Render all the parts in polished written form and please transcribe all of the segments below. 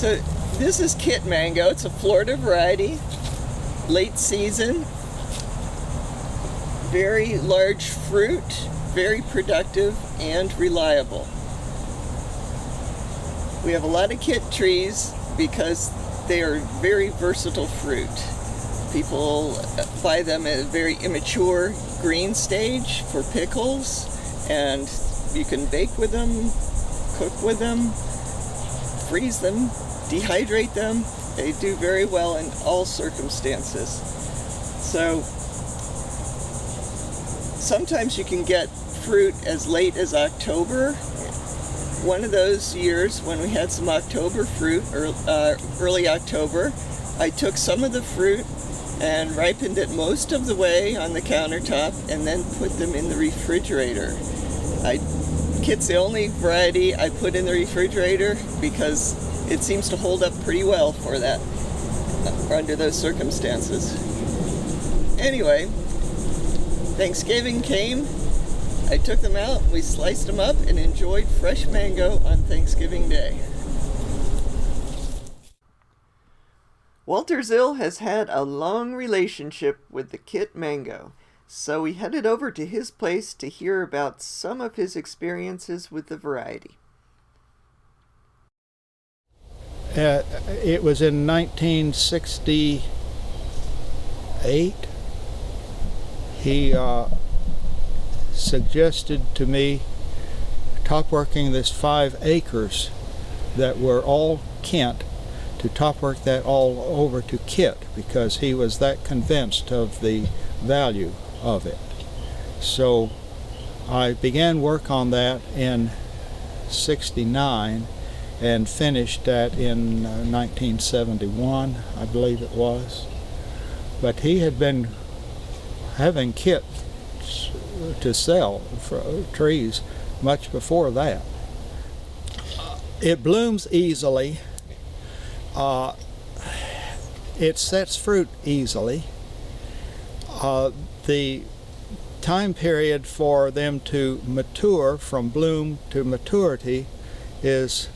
So this is Keitt Mango. It's a Florida variety, late season, very large fruit, very productive and reliable. We have a lot of Keitt trees because they are very versatile fruit. People buy them at a very immature green stage for pickles, and you can bake with them, cook with them, freeze them, dehydrate them. They do very well in all circumstances. So sometimes you can get fruit as late as October. One of those years when we had some October fruit, or early October, I took some of the fruit and ripened it most of the way on the countertop and then put them in the refrigerator. Keitt's the only variety I put in the refrigerator because it seems to hold up pretty well for that, under those circumstances. Anyway, Thanksgiving came, I took them out, we sliced them up and enjoyed fresh mango on Thanksgiving Day. Walter Zill has had a long relationship with the Keitt Mango, so we headed over to his place to hear about some of his experiences with the variety. It was in 1968. He suggested to me top working this 5 acres that were all Kent, to top work that all over to Keitt, because he was that convinced of the value of it. So I began work on that in '69 and finished that in 1971, I believe it was. But he had been having Keitt to sell for trees much before that. It blooms easily. It sets fruit easily. The time period for them to mature from bloom to maturity is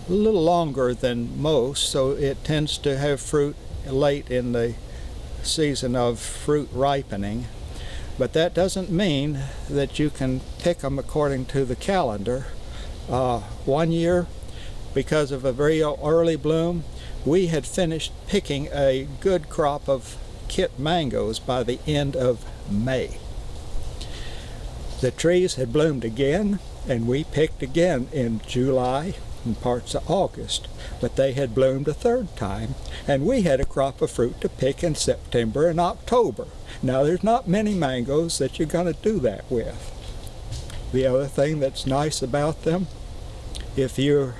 a little longer than most, so it tends to have fruit late in the season of fruit ripening. But that doesn't mean that you can pick them according to the calendar. One year, because of a very early bloom, we had finished picking a good crop of Keitt mangoes by the end of May. The trees had bloomed again, and we picked again in July and parts of August, but they had bloomed a third time, and we had a crop of fruit to pick in September and October. Now, there's not many mangoes that you're going to do that with. The other thing that's nice about them, if you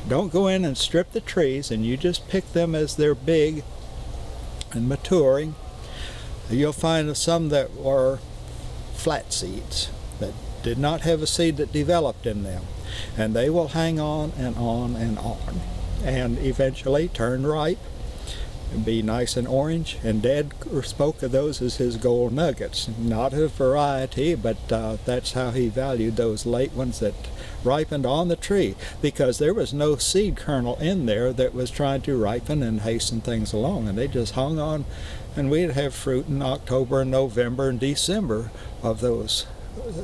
don't go in and strip the trees and you just pick them as they're big and maturing, you'll find some that were flat seeds that did not have a seed that developed in them, and they will hang on and on and on and eventually turn ripe and be nice and orange. And Dad spoke of those as his gold nuggets. Not a variety, but that's how he valued those late ones that ripened on the tree, because there was no seed kernel in there that was trying to ripen and hasten things along, and they just hung on, and we'd have fruit in October and November and December of those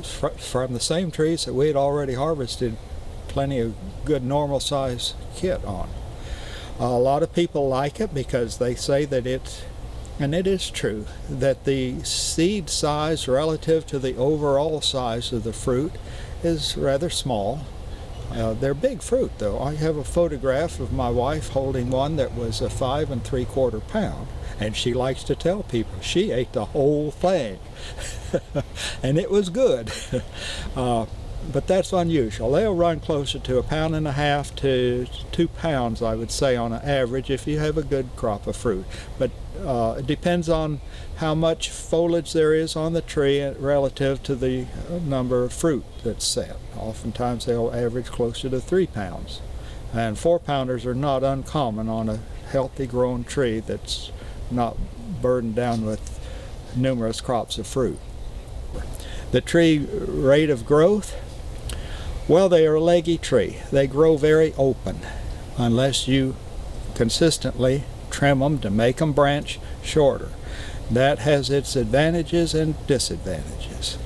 from the same trees that we had already harvested plenty of good normal size Keitt on. A lot of people like it because they say that it's, and it is true, that the seed size relative to the overall size of the fruit is rather small. They're big fruit though. I have a photograph of my wife holding one that was a 5 3/4 pound, and she likes to tell people she ate the whole thing. And it was good. But that's unusual. They'll run closer to 1.5 pounds to 2 pounds, I would say, on an average if you have a good crop of fruit. But it depends on how much foliage there is on the tree relative to the number of fruit that's set. Oftentimes they'll average closer to 3 pounds. And 4-pounders are not uncommon on a healthy grown tree that's not burdened down with numerous crops of fruit. The tree rate of growth, well, they are a leggy tree. They grow very open. unless you consistently trim them to make them branch shorter. That has its advantages and disadvantages.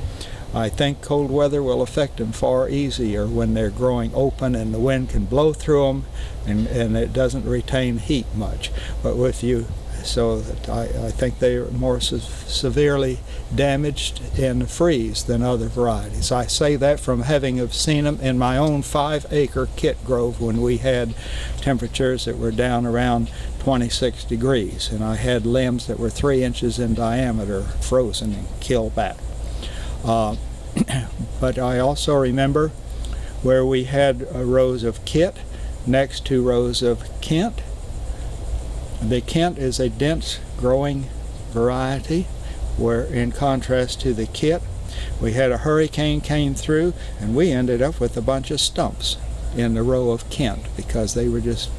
I think cold weather will affect them far easier when they're growing open and the wind can blow through them and it doesn't retain heat much. But with you, so that I think they are more severely damaged in freeze than other varieties. I say that from having have seen them in my own 5-acre Keitt grove when we had temperatures that were down around 26 degrees, and I had limbs that were 3 inches in diameter frozen and killed back. But I also remember where we had rows of Keitt next to rows of Kent. The Kent is a dense growing variety, where in contrast to the Keitt, we had a hurricane came through and we ended up with a bunch of stumps in the row of Kent because they were just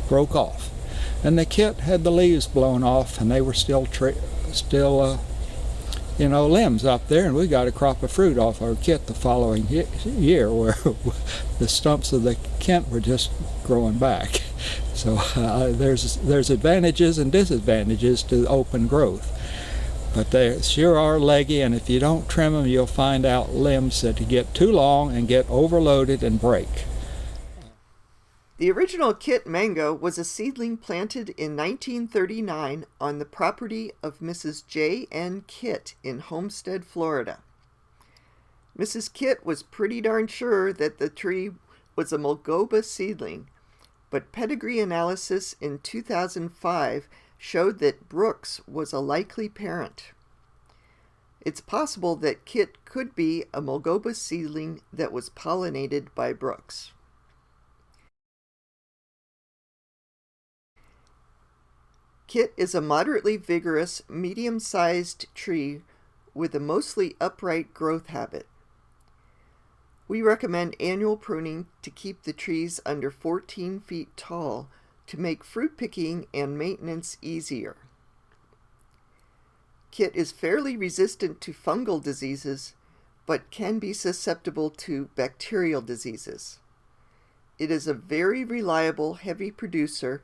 broke off. And the Keitt had the leaves blown off and they were still limbs up there, and we got a crop of fruit off our Keitt the following year where the stumps of the Kent were just growing back. So there's advantages and disadvantages to open growth. But they sure are leggy, and if you don't trim them, you'll find out limbs that get too long and get overloaded and break. The original Keitt Mango was a seedling planted in 1939 on the property of Mrs. J. N. Keitt in Homestead, Florida. Mrs. Keitt was pretty darn sure that the tree was a Mulgoba seedling, but pedigree analysis in 2005 showed that Brooks was a likely parent. It's possible that Keitt could be a Mulgoba seedling that was pollinated by Brooks. Keitt is a moderately vigorous, medium-sized tree with a mostly upright growth habit. We recommend annual pruning to keep the trees under 14 feet tall to make fruit picking and maintenance easier. Keitt is fairly resistant to fungal diseases, but can be susceptible to bacterial diseases. It is a very reliable heavy producer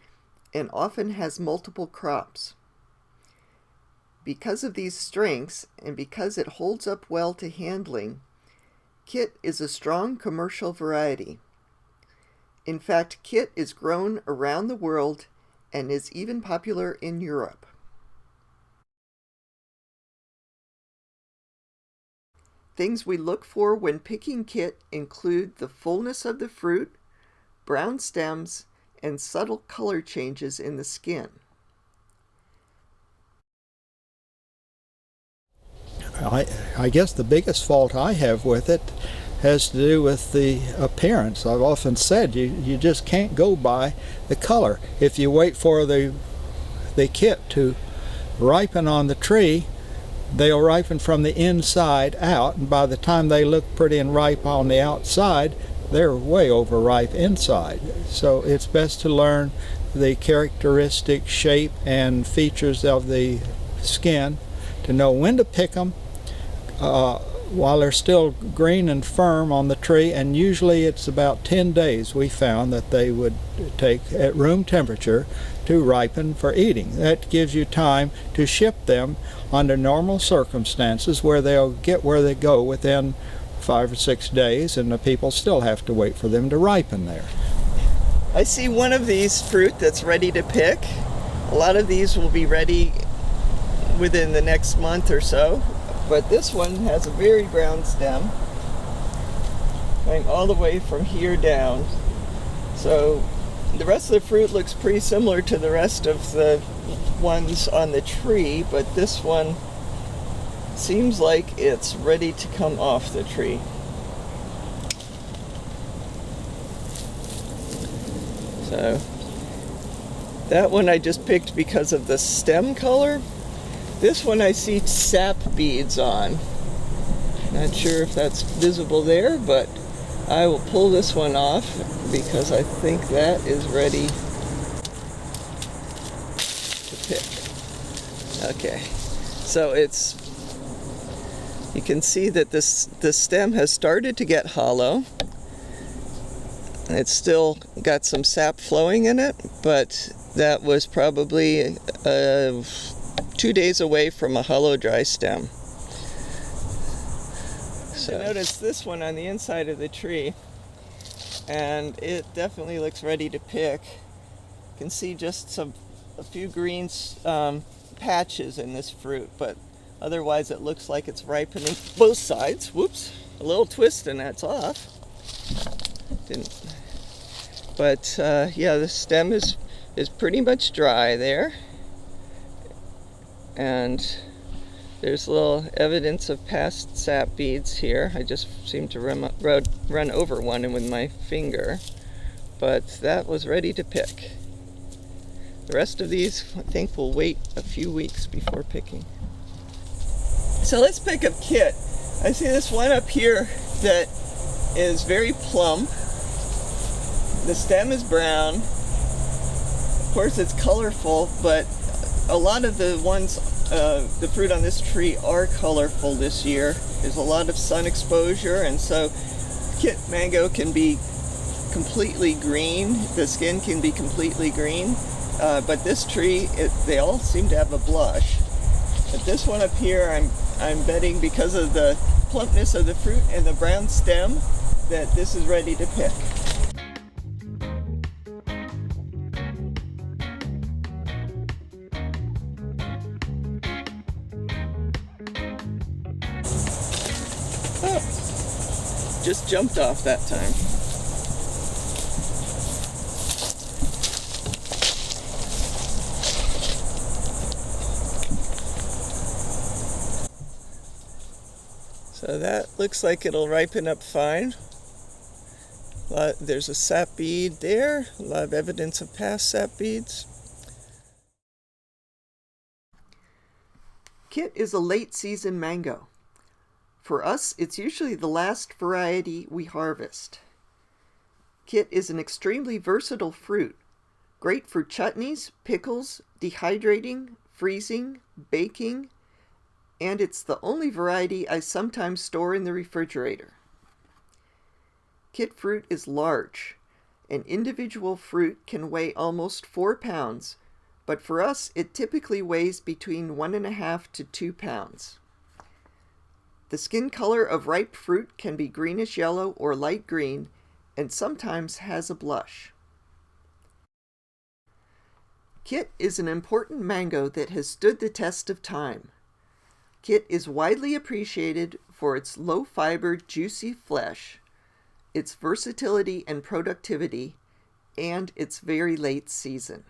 and often has multiple crops. Because of these strengths, and because it holds up well to handling, Keitt is a strong commercial variety. In fact, Keitt is grown around the world and is even popular in Europe. Things we look for when picking Keitt include the fullness of the fruit, brown stems, and subtle color changes in the skin. I guess the biggest fault I have with it has to do with the appearance. I've often said you just can't go by the color. If you wait for the Keitt to ripen on the tree, they'll ripen from the inside out, and by the time they look pretty and ripe on the outside, they're way overripe inside. So it's best to learn the characteristic shape and features of the skin to know when to pick them while they're still green and firm on the tree, and usually it's about 10 days we found that they would take at room temperature to ripen for eating. That gives you time to ship them under normal circumstances where they'll get where they go within 5 or 6 days, and the people still have to wait for them to ripen there. I see one of these fruit that's ready to pick. A lot of these will be ready within the next month or so, but this one has a very brown stem going all the way from here down. So the rest of the fruit looks pretty similar to the rest of the ones on the tree, but this one seems like it's ready to come off the tree. So that one I just picked because of the stem color. This one I see sap beads on. Not sure if that's visible there, but I will pull this one off because I think that is ready to pick. Okay, so you can see that the stem has started to get hollow. It's still got some sap flowing in it, but that was probably 2 days away from a hollow dry stem. So notice this one on the inside of the tree, and it definitely looks ready to pick. You can see just a few green patches in this fruit, but otherwise it looks like it's ripening both sides. Whoops, a little twist and that's off. But yeah, the stem is pretty much dry there, and there's little evidence of past sap beads here. I just seem to run over one with my finger, but that was ready to pick. The rest of these, I think, will wait a few weeks before picking. So let's pick up Keitt. I see this one up here that is very plump. The stem is brown. Of course, it's colorful, but a lot of the ones, the fruit on this tree are colorful this year. There's a lot of sun exposure, and so Keitt mango can be completely green. The skin can be completely green. But this tree, they all seem to have a blush. But this one up here, I'm betting because of the plumpness of the fruit and the brown stem that this is ready to pick. Oh, just jumped off that time. So that looks like it'll ripen up fine. There's a sap bead there, a lot of evidence of past sap beads. Keitt is a late season mango. For us, it's usually the last variety we harvest. Keitt is an extremely versatile fruit, great for chutneys, pickles, dehydrating, freezing, baking, and it's the only variety I sometimes store in the refrigerator. Keitt fruit is large. An individual fruit can weigh almost 4 pounds, but for us it typically weighs between 1.5 to 2 pounds. The skin color of ripe fruit can be greenish yellow or light green, and sometimes has a blush. Keitt is an important mango that has stood the test of time. Keitt is widely appreciated for its low-fiber, juicy flesh, its versatility and productivity, and its very late season.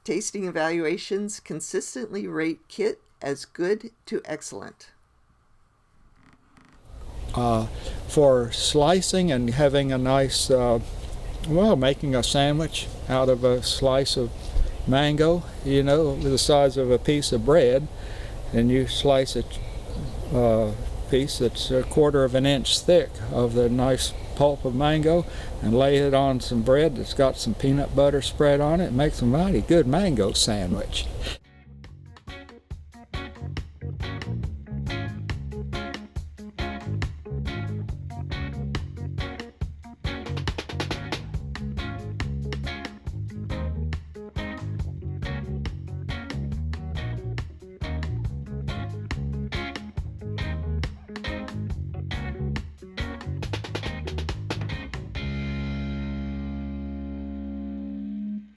Tasting evaluations consistently rate Keitt as good to excellent. For slicing and having a nice, making a sandwich out of a slice of mango, the size of a piece of bread, and you slice a piece that's 1/4 of an inch thick of the nice pulp of mango and lay it on some bread that's got some peanut butter spread on it. It makes a mighty good mango sandwich.